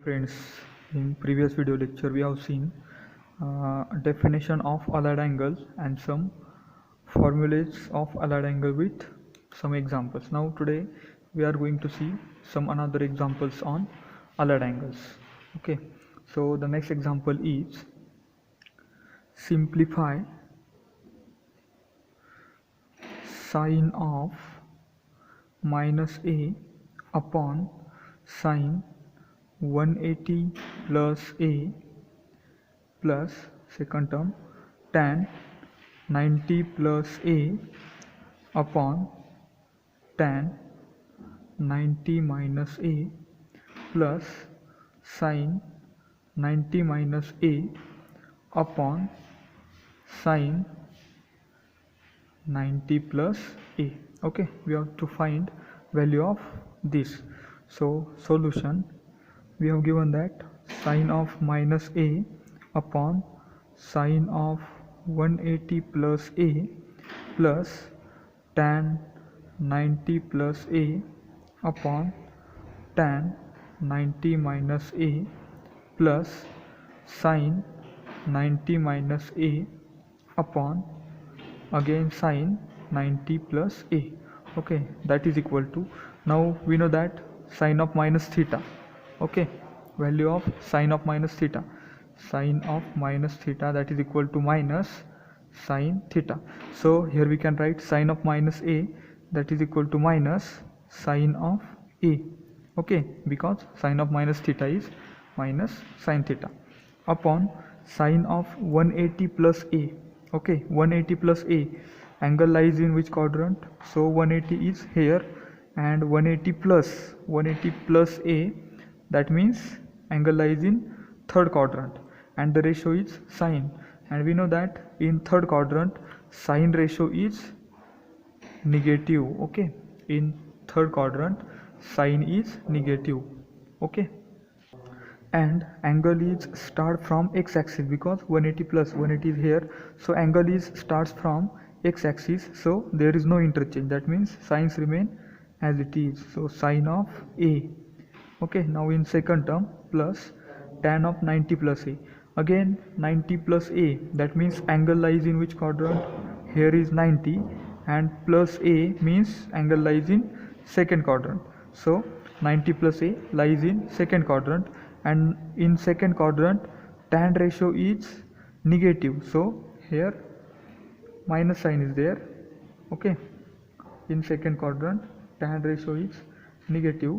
Friends, in previous video lecture we have seen definition of allied angle and some formulas of allied angle with some examples. Now today we are going to see some another examples on allied angles. Okay, so the next example is simplify sine of minus a upon sine 180 plus a plus second term tan 90 plus a upon tan 90 minus a plus sine 90 minus a upon sine 90 plus a. Okay, we have to find value of this. So solution, we have given that sine of minus a upon sine of 180 plus a plus tan 90 plus a upon tan 90 minus a plus sine 90 minus a upon again sine 90 plus a. Okay, that is equal to, now we know that sine of minus theta. Okay, value of sine of minus theta, that is equal to minus sine theta. So here we can write sine of minus a, that is equal to minus sine of a. Okay, because sine of minus theta is minus sine theta upon sine of 180 plus a. Okay, 180 plus a, angle lies in which quadrant? So 180 is here, and 180 plus a, that means angle lies in third quadrant, and the ratio is sine, and we know that in third quadrant sine ratio is negative. Okay, in third quadrant sine is negative. Okay, and angle is start from x-axis because 180 plus 180 is here, so angle is starts from x-axis, so there is no interchange, that means signs remain as it is, so sine of a. Okay, now in second term plus tan of 90 plus a, again 90 plus a, that means angle lies in which quadrant? Here is 90, and plus a means angle lies in second quadrant, so 90 plus a lies in second quadrant, and in second quadrant tan ratio is negative, so here minus sign is there. Okay, in second quadrant tan ratio is negative,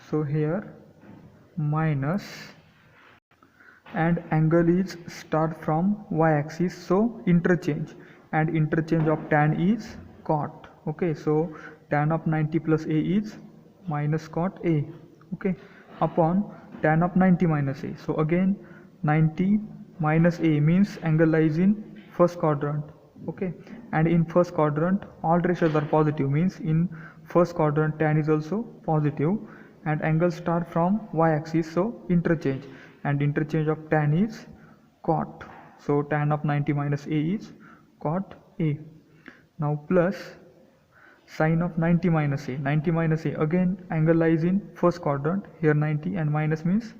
so here minus, and angle is start from y-axis, so interchange, and interchange of tan is cot. Okay, so tan of 90 plus a is minus cot a. Okay, upon tan of 90 minus a, so again 90 minus a means angle lies in first quadrant. Okay, and in first quadrant all ratios are positive, means in first quadrant tan is also positive, and angle start from y-axis, so interchange, and interchange of tan is cot, so tan of 90 minus a is cot a. Now plus sine of 90 minus a, again angle lies in first quadrant, here 90 and minus means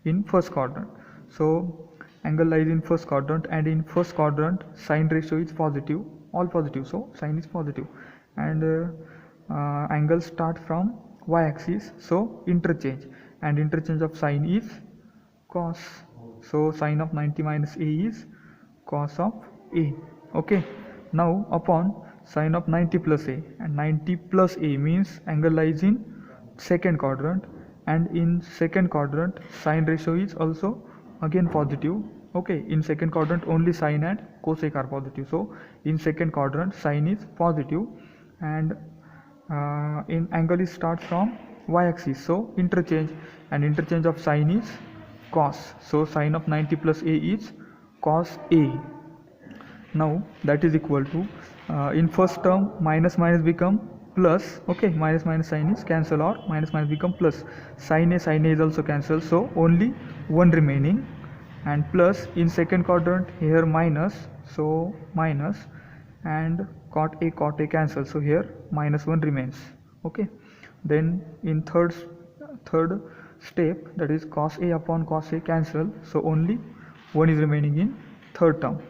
in first quadrant, so angle lies in first quadrant, and in first quadrant sine ratio is positive, all positive, so sine is positive, and angle start from y-axis, so interchange, and interchange of sine is cos, so sine of 90 minus a is cos of a. Okay, now upon sine of 90 plus a, and 90 plus a means angle lies in second quadrant, and in second quadrant sine ratio is also again positive. Okay, in second quadrant only sine and cosec are positive, so in second quadrant sine is positive, and in angle is start from y-axis, so interchange, and interchange of sine is cos, so sine of 90 plus a is cos a. Now that is equal to, in first term minus minus become plus. Okay, minus minus sign is cancel, or minus minus become plus, sin a is also cancel, so only one remaining, and plus in second quadrant here minus, so minus, and cot a cancel, so here minus 1 remains. Okay, then in third step, that is cos A upon cos A cancel, so only 1 is remaining in third term.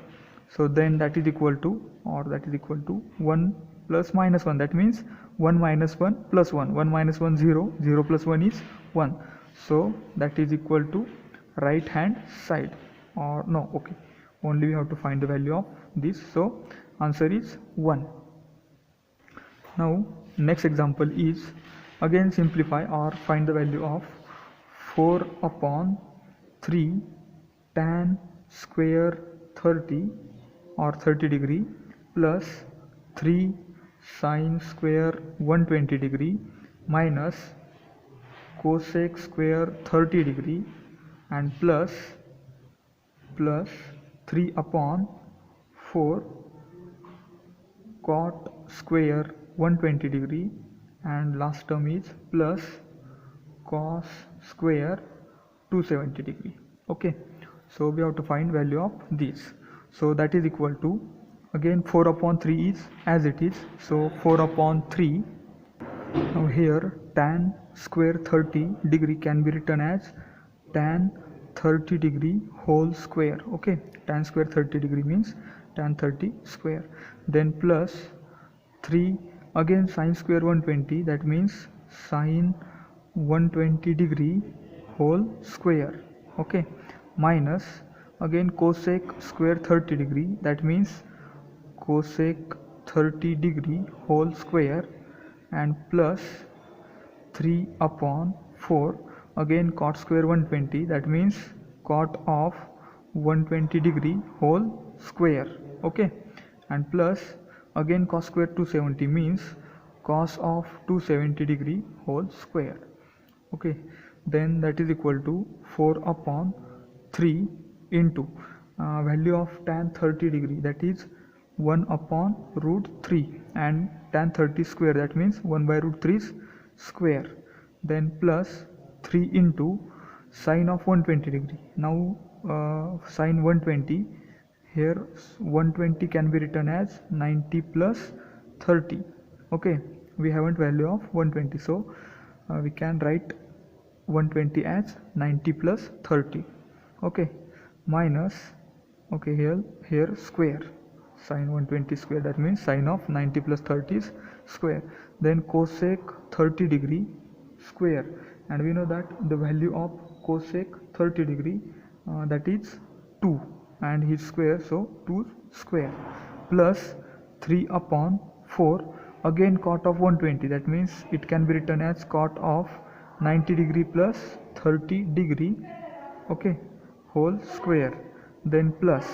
So then that is equal to, or that is equal to 1 plus minus 1, that means 1 minus 1 plus 1, 1 minus 1 0, 0 plus 1 is 1, so that is equal to right hand side, or no, okay, only we have to find the value of this, so answer is 1. Now next example is again simplify or find the value of 4 upon 3 tan square 30 or 30 degree plus 3 sine square 120 degree minus cosec square 30 degree and plus 3 upon 4 cot square 120 degree and last term is plus cos square 270 degree. Okay, so we have to find value of this, so that is equal to, again 4 upon 3 is as it is, so 4 upon 3. Now here tan square 30 degree can be written as tan 30 degree whole square. Okay, tan square 30 degree means tan 30 square, then plus 3 again sine square 120, that means sine 120 degree whole square. Okay, minus again cosec square 30 degree, that means cosec 30 degree whole square and plus 3 upon 4 again cot square 120, that means cot of 120 degree whole square. Okay, and plus again cos square 270 means cos of 270 degree whole square. Okay, then that is equal to 4 upon 3 into value of tan 30 degree, that is 1 upon root 3, and tan 30 square, that means 1 by root 3 square, then plus 3 into sine of 120 degree. Now sine 120, here 120 can be written as 90 plus 30. Okay, we haven't value of 120, so we can write 120 as 90 plus 30. Okay, minus, okay, here square sine 120 square, that means sine of 90 plus 30 is square, then cosec 30 degree square, and we know that the value of cosec 30 degree that is 2 and his square, so 2 square, plus 3 upon 4 again cot of 120, that means it can be written as cot of 90 degree plus 30 degree, okay, whole square, then plus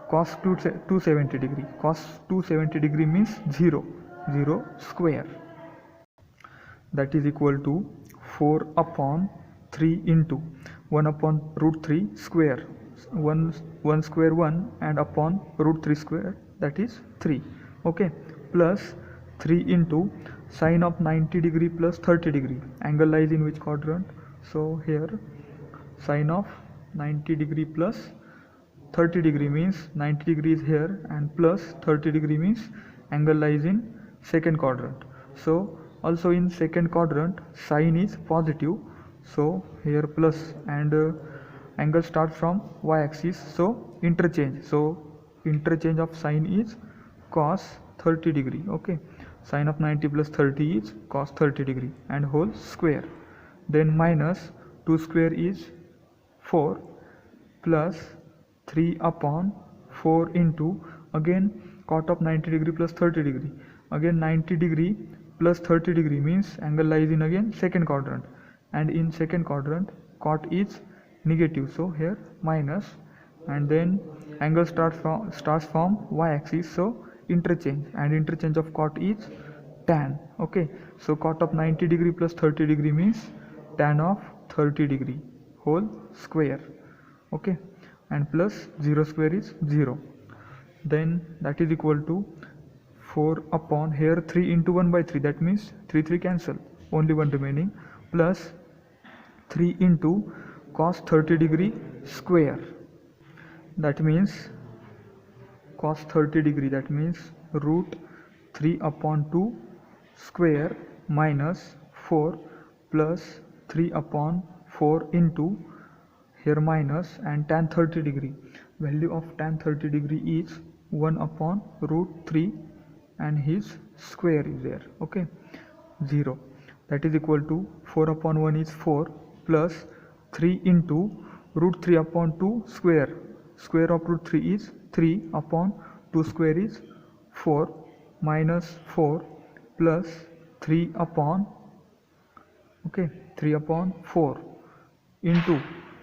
cos 270 degree, cos 270 degree means 0 square, that is equal to 4 upon 3 into 1 upon root 3 square, 1 square 1 and upon root 3 square, that is 3. Okay, plus 3 into sine of 90 degree plus 30 degree, angle lies in which quadrant, so here sine of 90 degree plus 30 degree means 90 degree is here and plus 30 degree means angle lies in second quadrant, so also in second quadrant sine is positive, so here plus and angle starts from y-axis, so interchange of sine is cos 30 degree. Okay, sine of 90 plus 30 is cos 30 degree and whole square, then minus 2 square is 4 plus 3 upon 4 into again cot of 90 degree plus 30 degree, again 90 degree plus 30 degree means angle lies in again second quadrant, and in second quadrant cot is negative, so here minus, and then angle starts from y-axis, so interchange, and interchange of cot is tan. Okay, so cot of 90 degree plus 30 degree means tan of 30 degree whole square. Okay, and plus 0 square is 0, then that is equal to 4 upon here 3 into 1 by 3, that means 3 cancel, only 1 remaining, plus 3 into cos 30 degree square, that means cos 30 degree, that means root 3 upon 2 square minus 4 plus 3 upon 4 into here minus and tan 30 degree. Value of tan 30 degree is 1 upon root 3 and his square is there. Okay, 0. That is equal to 4 upon 1 is 4 plus 3 into root 3 upon 2 square. Square of root 3 is 3 upon 2 square is 4 minus 4 plus 3 upon 3 upon 4 into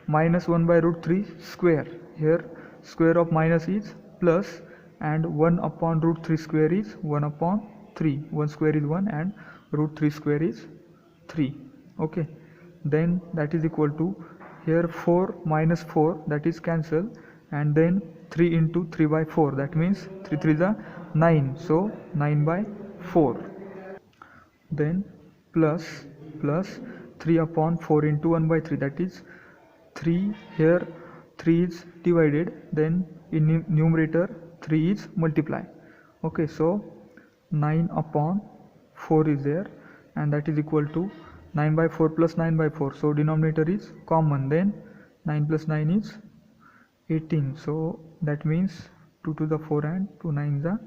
minus 1 by root 3 square. Here square of minus is plus and 1 upon root 3 square is 1 upon 3. 1 square is 1 and root 3 square is 3. Okay, then that is equal to here 4 minus 4, that is cancel, and then 3 into 3 by 4, that means 3 3 is 9, so 9 by 4. Then plus 3 upon 4 into 1 by 3, that is 3. Here 3 is divided, then in numerator 3 is multiply. Okay, so 9 upon 4 is there, and that is equal to 9 by 4 plus 9 by 4, so denominator is common. Then 9 plus 9 is 18, so that means 2 to the 4 and 2 9s are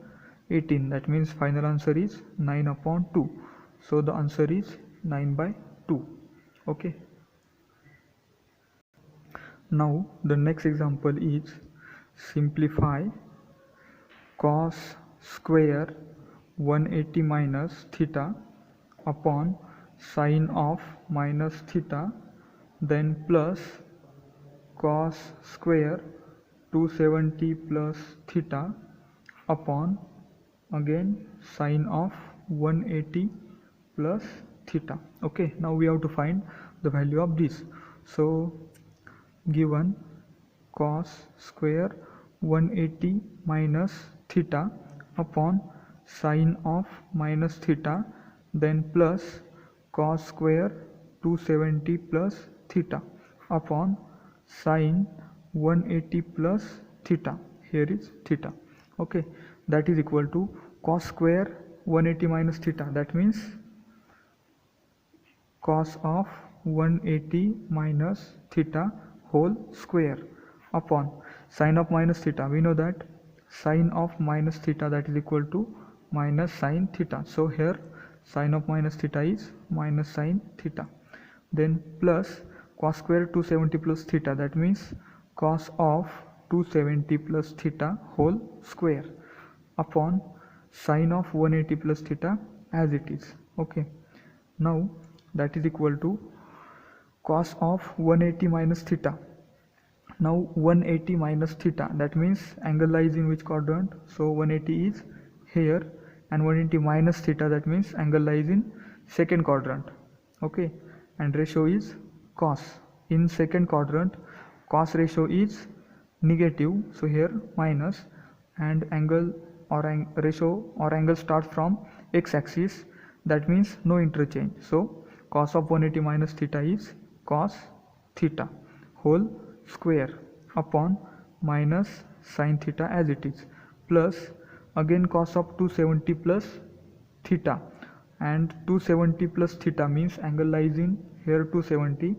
18. That means final answer is 9 upon 2. So the answer is 9 by 2. Okay. Now the next example is simplify cos square 180 minus theta upon sine of minus theta, then plus cos square 270 plus theta upon again sine of 180 plus theta. Okay, now we have to find the value of this. So given cos square 180 minus theta upon sine of minus theta, then plus cos square 270 plus theta upon sine 180 plus theta. Here is theta. Okay, that is equal to cos square 180 minus theta, that means cos of 180 minus theta whole square upon sine of minus theta. We know that sine of minus theta, that is equal to minus sine theta. So here sine of minus theta is minus sine theta. Then plus cos square 270 plus theta, that means cos of 270 plus theta whole square upon sine of 180 plus theta as it is. Okay, now that is equal to cos of 180 minus theta. Now 180 minus theta, that means angle lies in which quadrant? So 180 is here, and 180 minus theta, that means angle lies in second quadrant. Okay, and ratio is cos. In second quadrant cos ratio is negative, so here minus, and angle or ratio or angle starts from x-axis, that means no interchange. So cos of 180 minus theta is cos theta whole square upon minus sin theta as it is, plus again cos of 270 plus theta, and 270 plus theta means angle lies in here 270,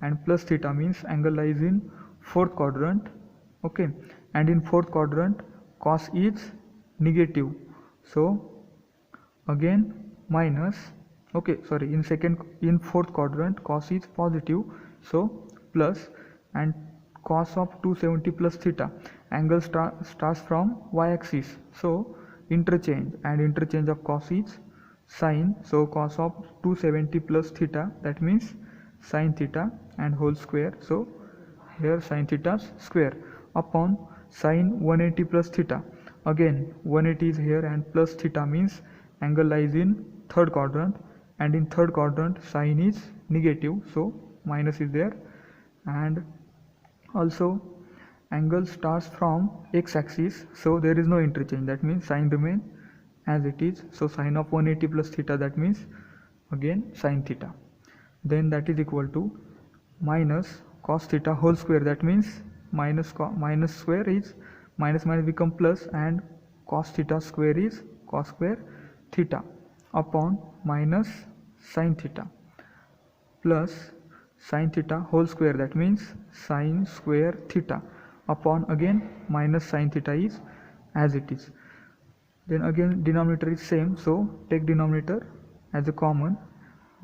and plus theta means angle lies in fourth quadrant. Okay, and in fourth quadrant cos is negative, so again minus. Okay, sorry, in fourth quadrant cos is positive, so plus, and cos of 270 plus theta, angle starts from y-axis, so interchange, and interchange of cos is sine, so cos of 270 plus theta, that means sin theta and whole square, so here sin theta square upon sin 180 plus theta, again 180 is here and plus theta means angle lies in third quadrant, and in third quadrant sin is negative, so minus is there, and also angle starts from x-axis, so there is no interchange, that means sin remain as it is, so sin of 180 plus theta, that means again sin theta. Then that is equal to minus cos theta whole square, that means minus square is minus become plus, and cos theta square is cos square theta upon minus sin theta, plus sine theta whole square, that means sine square theta upon again minus sine theta is as it is. Then again denominator is same, so take denominator as a common,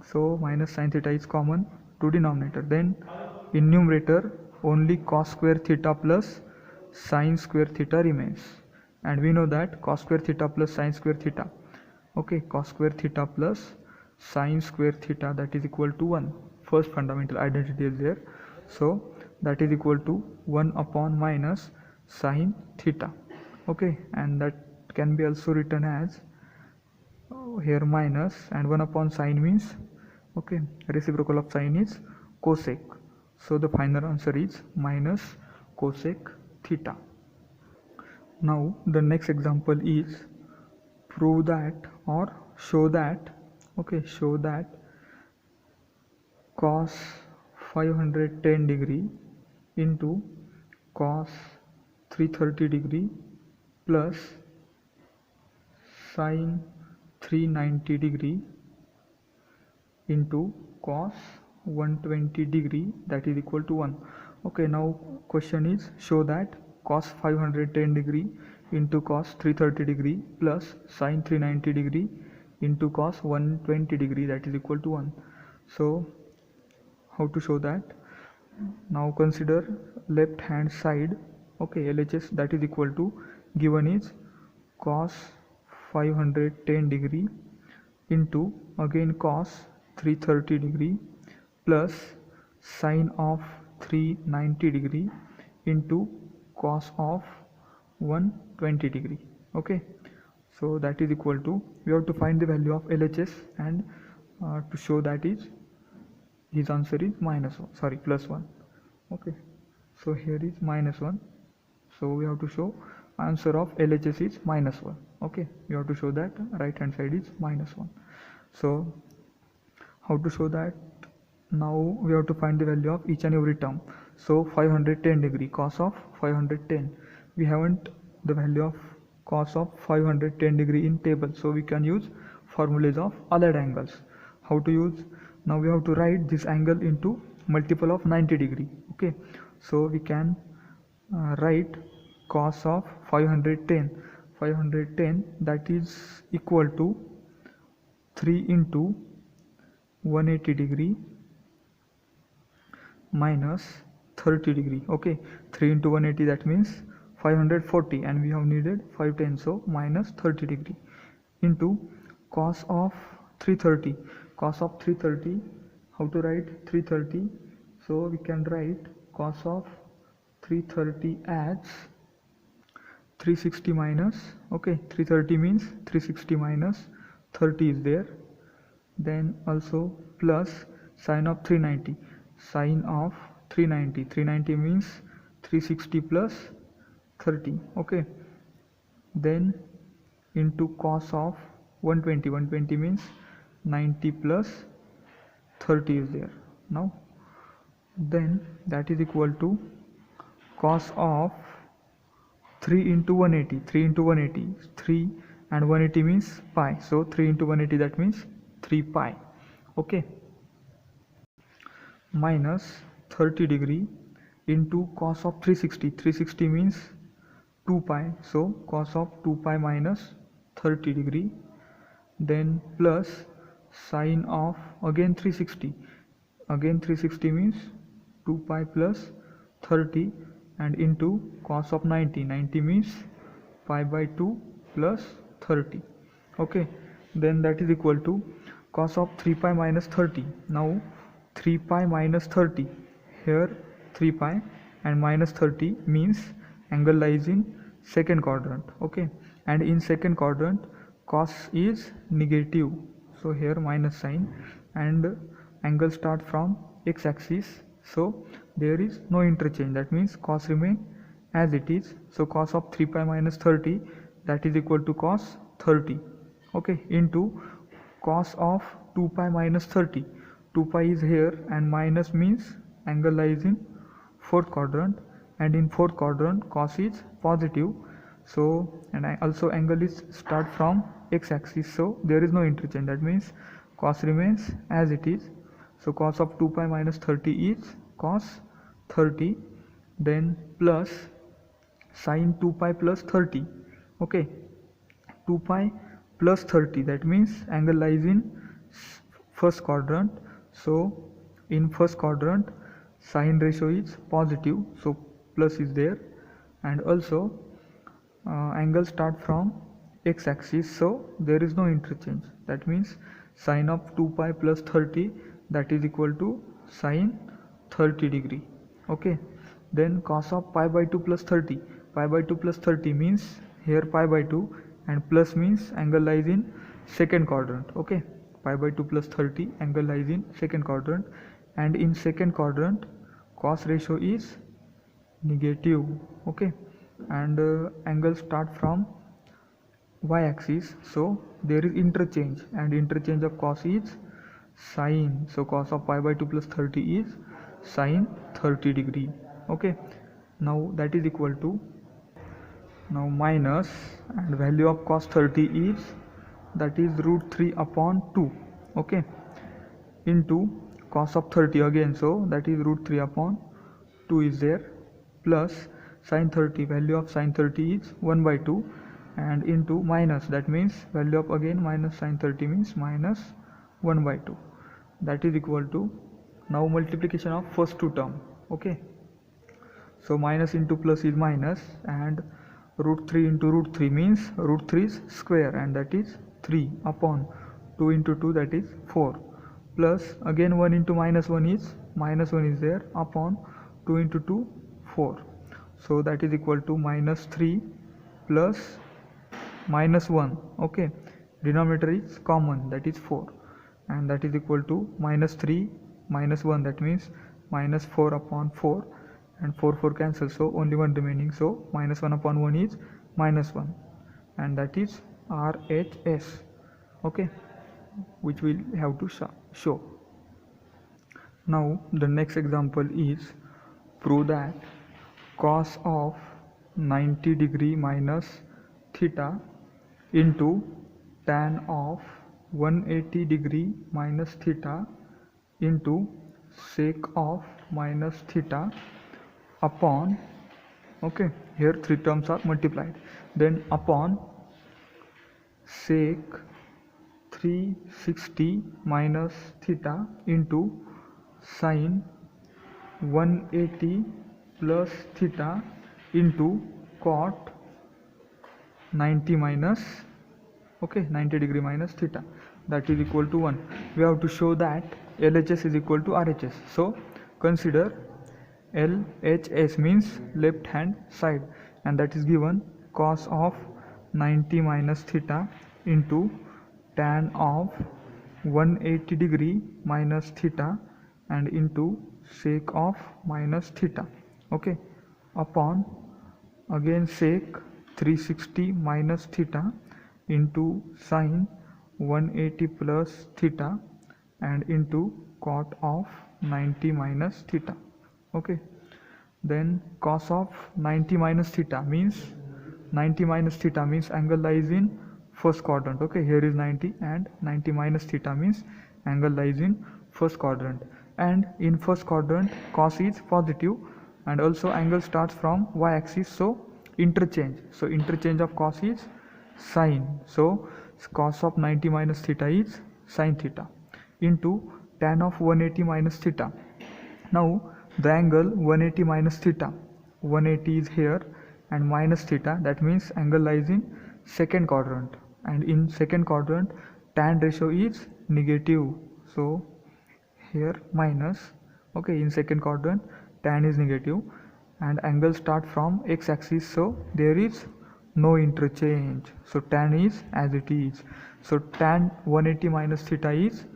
so minus sine theta is common to denominator. Then in numerator only cos square theta plus sine square theta remains, and we know that cos square theta plus sine square theta, okay, cos square theta plus sine square theta, that is equal to 1. First fundamental identity is there, so that is equal to 1 upon minus sine theta, okay, and that can be also written as here minus, and 1 upon sine means, okay, reciprocal of sine is cosec, so the final answer is minus cosec theta. Now the next example is prove that or show that, okay, show that cos 510 degree into cos 330 degree plus sine 390 degree into cos 120 degree, that is equal to 1. Okay, now question is show that cos 510 degree into cos 330 degree plus sine 390 degree into cos 120 degree, that is equal to 1. So how to show that? Now consider left hand side, okay, LHS, that is equal to, given is cos 510 degree into again cos 330 degree plus sine of 390 degree into cos of 120 degree, okay. So that is equal to, we have to find the value of LHS, and to show that is his answer is minus 1, sorry, plus 1, okay. So here is minus 1, so we have to show answer of LHS is minus 1, okay. You have to show that right hand side is minus 1. So how to show that? Now we have to find the value of each and every term. So 510 degree, cos of 510, we haven't the value of cos of 510 degree in table, so we can use formulas of allied angles. How to use? Now we have to write this angle into multiple of 90 degree, okay. So we can write cos of 510, that is equal to 3 into 180 degree minus 30 degree, okay. 3 into 180, that means 540, and we have needed 510, so minus 30 degree into cos of 330, cos of 330, how to write 330? So we can write cos of 330 as 360 minus, okay, 330 means 360 minus 30 is there, then also plus sine of 390, sine of 390 means 360 plus 30, okay, then into cos of 120 means 90 plus 30 is there now, then that is equal to cos of 3 into 180, 3 and 180 means pi, so 3 into 180, that means 3 pi, okay, minus 30 degree into cos of 360 means 2 pi, so cos of 2 pi minus 30 degree, then plus sine of again 360 means 2 pi plus 30, and into cos of 90 means pi by 2 plus 30, okay. Then that is equal to cos of 3 pi minus 30. Now 3 pi minus 30, here 3 pi and minus 30 means angle lies in second quadrant, okay, and in second quadrant cos is negative, so here minus sign, and angle start from x-axis, so there is no interchange, that means cos remain as it is. So cos of 3 pi minus 30, that is equal to cos 30, okay, into cos of 2 pi minus 30, 2 pi is here and minus means angle lies in fourth quadrant, and in fourth quadrant cos is positive, so and also angle is start from x-axis, so there is no interchange, that means cos remains as it is. So cos of 2 pi minus 30 is cos 30, then plus sin 2 pi plus 30. Okay, 2 pi plus 30, that means angle lies in first quadrant. So in first quadrant sine ratio is positive, so plus is there, and also angle start from x axis, so there is no interchange. That means sine of 2 pi plus 30, that is equal to sine 30 degree. Okay, then cos of pi by 2 plus 30, pi by 2 plus 30 means here pi by 2, and plus means angle lies in second quadrant. Okay, pi by 2 plus 30, angle lies in second quadrant, and in second quadrant cos ratio is negative. Okay, and angle start from y axis, so there is interchange, and interchange of cos is sine, so cos of pi by 2 plus 30 is sine 30 degree. Okay, now that is equal to, now minus, and value of cos 30 is, that is root 3 upon 2. Okay, into cos of 30 again, so that is root 3 upon 2 is there, plus sin 30, value of sin 30 is 1 by 2, and into minus, that means value of again minus sin 30 means minus 1 by 2, that is equal to, now multiplication of first two term. Okay, so minus into plus is minus, and root 3 into root 3 means root 3 is square, and that is 3 upon 2 into 2, that is 4, plus again 1 into minus 1 is minus 1 is there, upon 2 into 2 4, so that is equal to minus 3 plus minus 1. Okay, denominator is common, that is 4, and that is equal to minus 3 minus 1, that means minus 4 upon 4, and 4 cancel, so only 1 remaining, so minus 1 upon 1 is minus 1, and that is RHS. Okay, which we'll have to show. Now the next example is prove that cos of 90 degree minus theta into tan of 180 degree minus theta into sec of minus theta upon, okay, here three terms are multiplied, then upon sec 360 minus theta into sin 180 plus theta into cot 90 minus, okay, 90 degree minus theta, that is equal to 1. We have to show that LHS is equal to RHS. So consider LHS means left hand side, and that is given cos of 90 minus theta into tan of 180 degree minus theta and into sec of minus theta. Okay, upon again sec 360 minus theta into sin 180 plus theta and into cot of 90 minus theta. Okay, then cos of 90 minus theta means, 90 minus theta means angle lies in first quadrant. Okay, here is 90, and 90 minus theta means angle lies in first quadrant, and in first quadrant cos is positive, and also angle starts from y axis, so interchange, so interchange of cos is sine, so cos of 90 minus theta is sine theta into tan of 180 minus theta. Now the angle 180 minus theta, 180 is here and minus theta, that means angle lies in second quadrant, and in second quadrant tan ratio is negative, so here minus. Okay, in second quadrant tan is negative, and angle start from x axis, so there is no interchange, so tan is as it is, so tan 180 minus theta is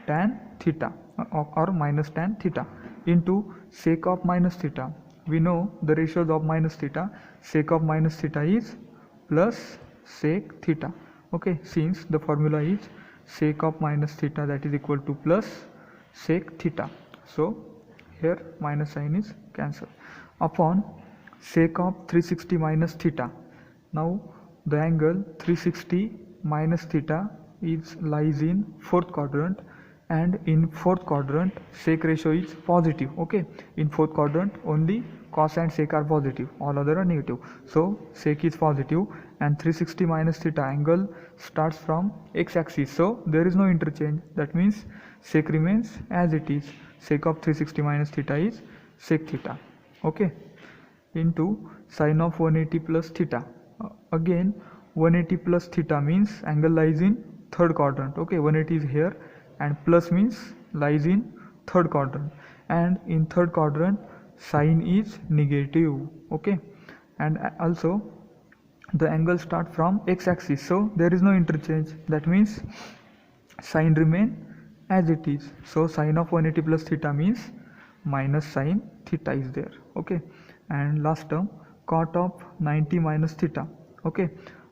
tan theta or minus tan theta into sec of minus theta. We know the ratios of minus theta, sec of minus theta is plus sec theta. Okay, since the formula is sec of minus theta, that is equal to plus sec theta, so here minus sign is cancelled, upon sec of 360 minus theta. Now the angle 360 minus theta is lies in fourth quadrant, and in fourth quadrant sec ratio is positive. Okay, in fourth quadrant only cos and sec are positive, all other are negative. So sec is positive and 360 minus theta angle starts from x-axis, so there is no interchange. That means sec remains as it is. Sec of 360 minus theta is sec theta. Okay, into sine of 180 plus theta. Again 180 plus theta means angle lies in third quadrant. Okay, 180 is here and plus means lies in third quadrant, and in third quadrant sine is negative. Okay, and also the angle start from x-axis, so there is no interchange. That means sine remain as it is. So sine of 180 plus theta means minus sine theta is there. Okay, and last term cot of 90 minus theta. Okay,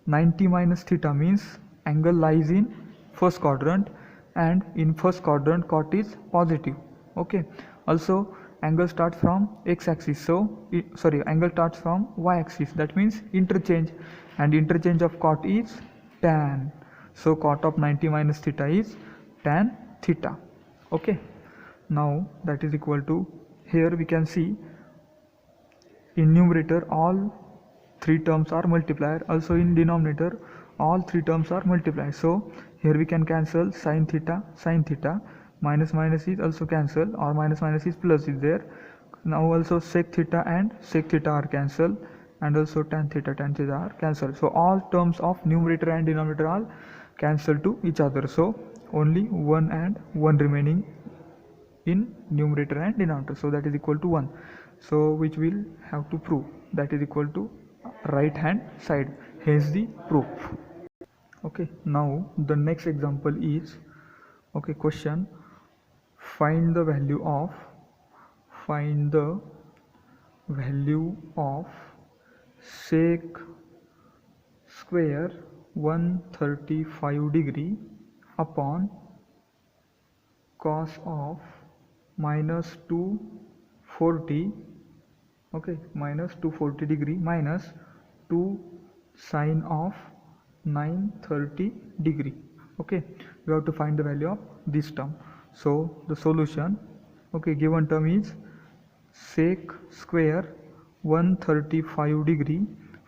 90 minus theta means angle lies in first quadrant, and in first quadrant cot is positive. Okay, also angle starts from x-axis, so angle starts from y-axis. That means interchange, and interchange of cot is tan. So cot of 90 minus theta is tan theta. Okay, now that is equal to, here we can see in numerator all three terms are multiplied, also in denominator all three terms are multiplied. So here we can cancel sin theta, minus minus is also cancel, or minus minus is plus is there. Now also sec theta and sec theta are cancelled, and also tan theta are cancelled. So all terms of numerator and denominator are cancelled to each other. So only 1 and 1 remaining in numerator and denominator, so that is equal to 1. So which we'll have to prove, that is equal to right hand side, hence the proof. Okay, now the next example is, okay, question, find the value of sec square 135 degree upon cos of minus 240, okay, minus 240 degree minus 2 sine of 930 degree. Okay, we have to find the value of this term. So the solution, okay, given term is sec square 135 degree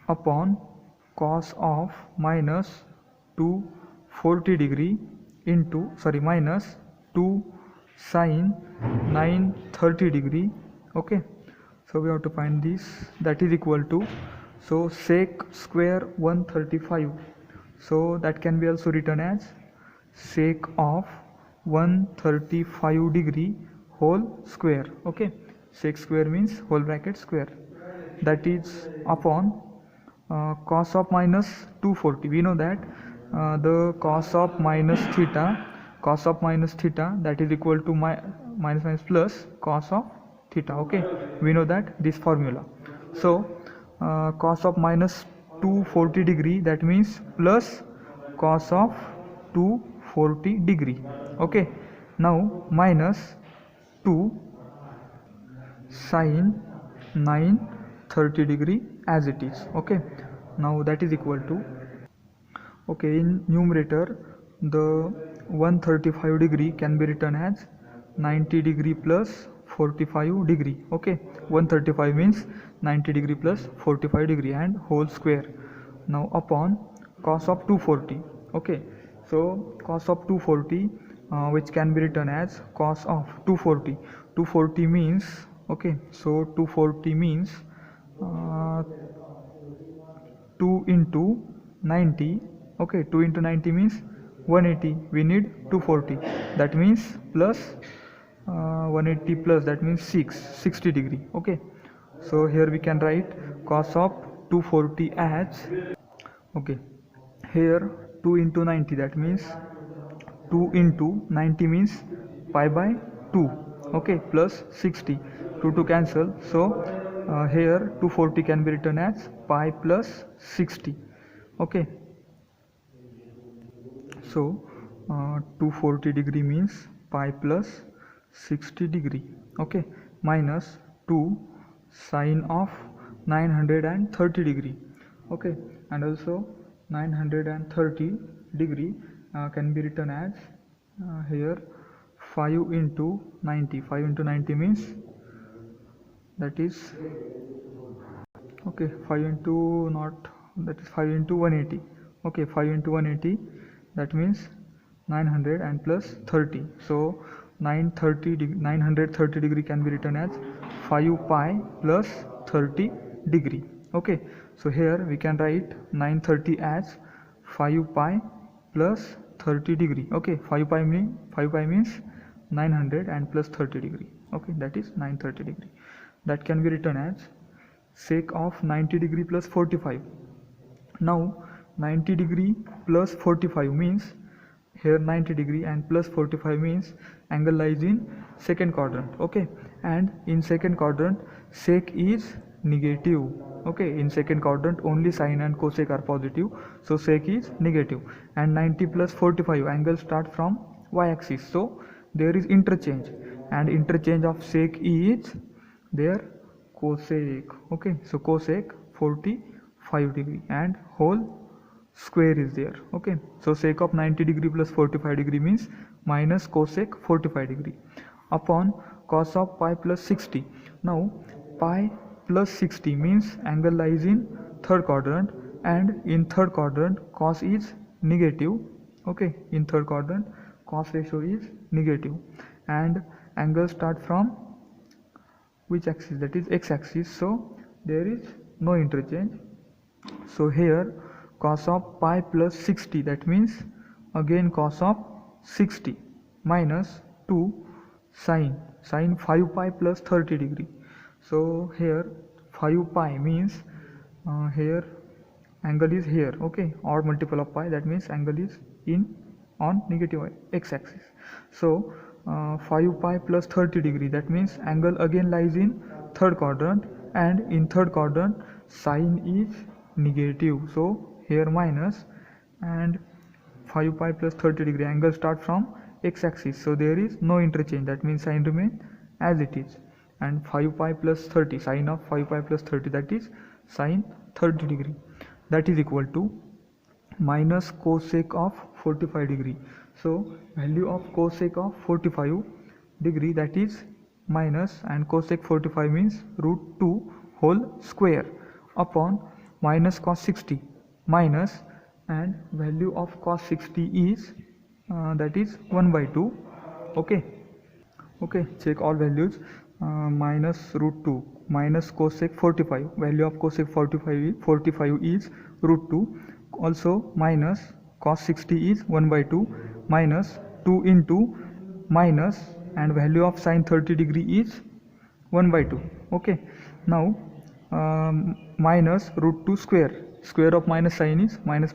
upon cos of minus 240 degree into minus 2 sine 930 degree. Okay, so we have to find this, that is equal to, so sec square 135, so that can be also written as sec of 135 degree whole square. Okay, sec square means whole bracket square, that is upon cos of minus 240. We know that the cos of minus theta that is equal to minus plus cos of theta. Okay, we know that this formula. So cos of minus 240 degree, that means plus cos of 240 degree. Okay, now minus 2 sine 930 degree as it is. Okay, now that is equal to, okay, in numerator the 135 degree can be written as 90 degree plus 45 degree. Okay, 135 means 90 degree plus 45 degree and whole square. Now upon cos of 240. Okay, so cos of 240 which can be written as cos of 240 means, okay, so 240 means 2 into 90. Okay, 2 into 90 means 180, we need 240, that means plus 180 plus, that means 60 degree. Okay, so here we can write cos of 240 as, okay, here 2 into 90, that means 2 into 90 means pi by 2. Okay, plus 60, 2 to cancel, so here 240 can be written as pi plus 60. Okay, so 240 degree means pi plus 60 degree. Okay, minus 2 sine of 930 degree. Okay, and also 930 degree can be written as here 5 into 90. 5 into 90 means that is, okay, 5 into not, that is 5 into 180. Okay, 5 into 180, that means 900 and plus 30. So 930 degree can be written as 5 pi plus 30 degree. Okay, so here we can write 930 as 5 pi plus 30 degree. Okay, 5 pi means 900 and plus 30 degree. Okay, that is 930 degree. That can be written as sec of 90 degree plus 45. Now 90 degree plus 45 means, here 90 degree and plus 45 means angle lies in second quadrant. Okay, and in second quadrant sec is negative. Okay, in second quadrant only sine and cosec are positive, so sec is negative. And 90 plus 45 angle start from y-axis, so there is interchange, and interchange of sec is there cosec. Okay, so cosec 45 degree and whole square is there. Okay, so sec of 90 degree plus 45 degree means minus cosec 45 degree upon cos of pi plus 60. Now pi plus 60 means angle lies in third quadrant, and in third quadrant cos is negative. Okay, in third quadrant cos ratio is negative, and angle start from which axis, that is x-axis, so there is no interchange. So here cos of pi plus 60, that means again cos of 60 minus 2 sine 5 pi plus 30 degree. So here 5 pi means here angle is here. Okay, odd multiple of pi, that means angle is in on negative x-axis. So 5 pi plus 30 degree, that means angle again lies in third quadrant, and in third quadrant sine is negative, so here minus, and 5 pi plus 30 degree angle start from x-axis, so there is no interchange, that means sine remain as it is. And 5 pi plus 30, sine of 5 pi plus 30, that is sine 30 degree, that is equal to minus cosec of 45 degree. So value of cosec of 45 degree, that is minus, and cosec 45 means root 2 whole square upon minus cos 60 minus, and value of cos 60 is that is 1 by 2. Okay, check all values. Minus root 2 minus cosec 45, value of cosec 45 is root 2, also minus cos 60 is 1 by 2 minus 2 into minus, and value of sine 30 degree is 1 by 2. Okay, now minus root 2 square of minus sign is minus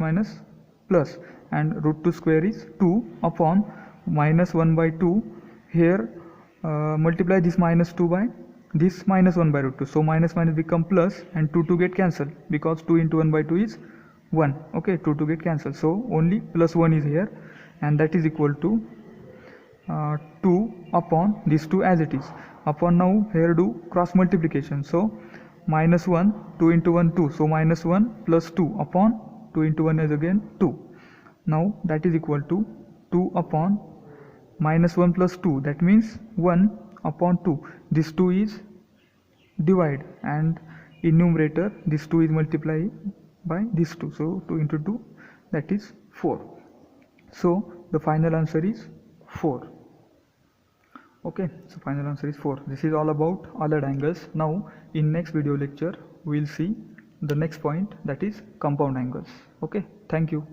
plus, and root 2 square is 2 upon minus 1 by 2. Here multiply this minus 2 by this minus 1 by root 2, so minus become plus, and 2 get cancelled because 2 into 1 by 2 is 1. Okay, 2 get cancelled, so only plus 1 is here, and that is equal to 2 upon this 2 as it is. Upon now here do cross multiplication, so minus 1, 2 into 1 2, so minus 1 plus 2 upon 2 into 1 is again 2. Now that is equal to 2 upon minus 1 plus 2, that means 1 upon 2. This 2 is divide, and in numerator this 2 is multiplied by this 2, so 2 into 2, that is 4. So the final answer is 4. Okay, so final answer is 4. This is all about other angles. Now in next video lecture we will see the next point, that is compound angles. Okay, thank you.